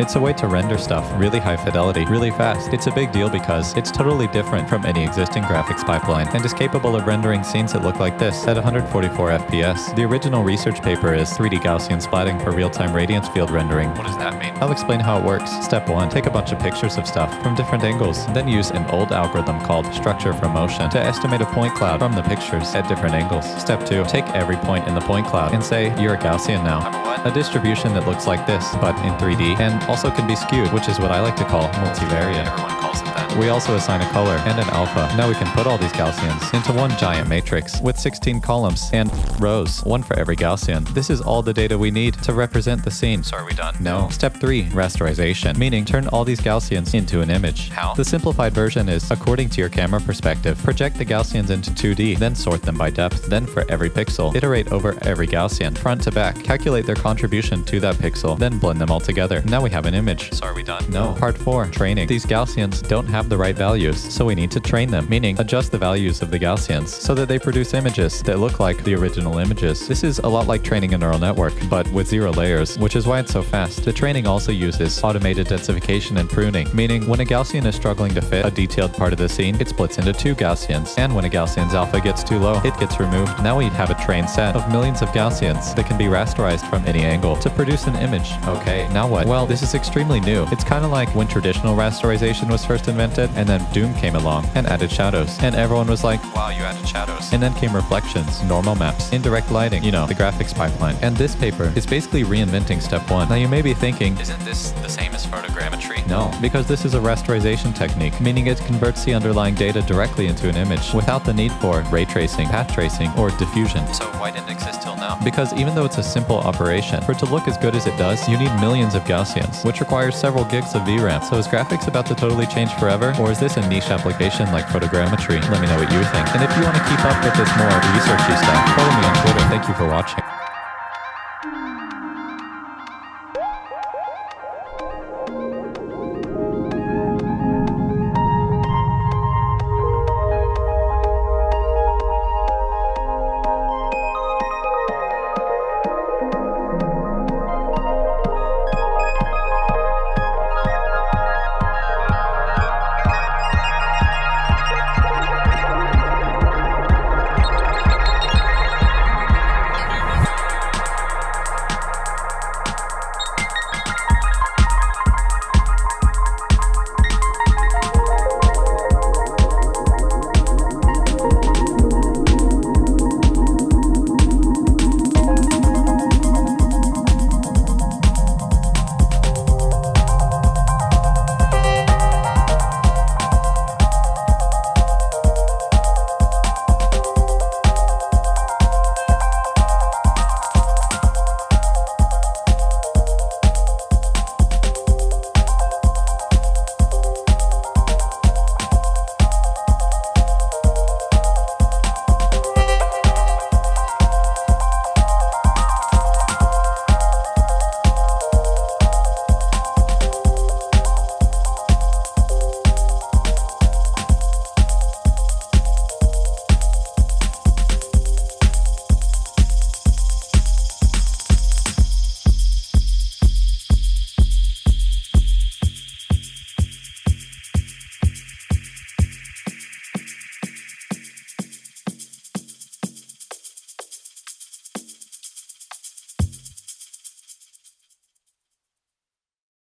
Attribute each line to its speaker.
Speaker 1: It's a way to render stuff really high fidelity, really fast. It's a big deal because it's totally different from any existing graphics pipeline and is capable of rendering scenes that look like this at 144 FPS. The original research paper is 3D Gaussian splatting for real-time radiance field rendering. What does that mean? I'll explain how it works. Step 1. Take a bunch of pictures of stuff from different angles, then use an old algorithm called structure from motion to estimate a point cloud from the pictures at different angles. Step 2. Take every point in the point cloud and say you're a Gaussian now. A distribution that looks like this, but in 3D, and also can be skewed, which is what I like to call multivariate. Everyone calls it that. We also assign a color and an alpha. Now we can put all these Gaussians into one giant matrix with 16 columns and rows, one for every Gaussian. This is all the data we need to represent the scene. So are we done? No. Step 3. Rasterization, meaning turn all these Gaussians into an image. How? The simplified version is, according to your camera perspective, project the Gaussians into 2D, then sort them by depth. Then for every pixel, iterate over every Gaussian, front to back, calculate their contribution to that pixel, then blend them all together. Now we have an image. So are we done? No. Part 4. Training. These Gaussians don't have the right values, so we need to train them, meaning adjust the values of the Gaussians so that they produce images that look like the original images. This is a lot like training a neural network, but with 0 layers, which is why it's so fast. The training also uses automated densification and pruning, meaning when a Gaussian is struggling to fit a detailed part of the scene, it splits into 2 Gaussians, and when a Gaussian's alpha gets too low, it gets removed. Now we have a trained set of millions of Gaussians that can be rasterized from any angle to produce an image. Okay, now what? Well, this is extremely new. It's kind of like when traditional rasterization was first invented, and then Doom came along and added shadows, and everyone was like, wow, you added shadows. And then came reflections, normal maps, indirect lighting, you know, the graphics pipeline. And this paper is basically reinventing step 1. Now you may be thinking, isn't this the same as photogrammetry? No, because this is a rasterization technique, meaning it converts the underlying data directly into an image without the need for ray tracing, path tracing, or diffusion. So why didn't it exist till now? Because even though it's a simple operation, for it to look as good as it does, you need millions of Gaussians, which requires several gigs of VRAM. So is graphics about to totally change forever? Or is this a niche application like photogrammetry? Let me know what you think. And if you want to keep up with this more researchy stuff, follow me on Twitter. Thank you for watching.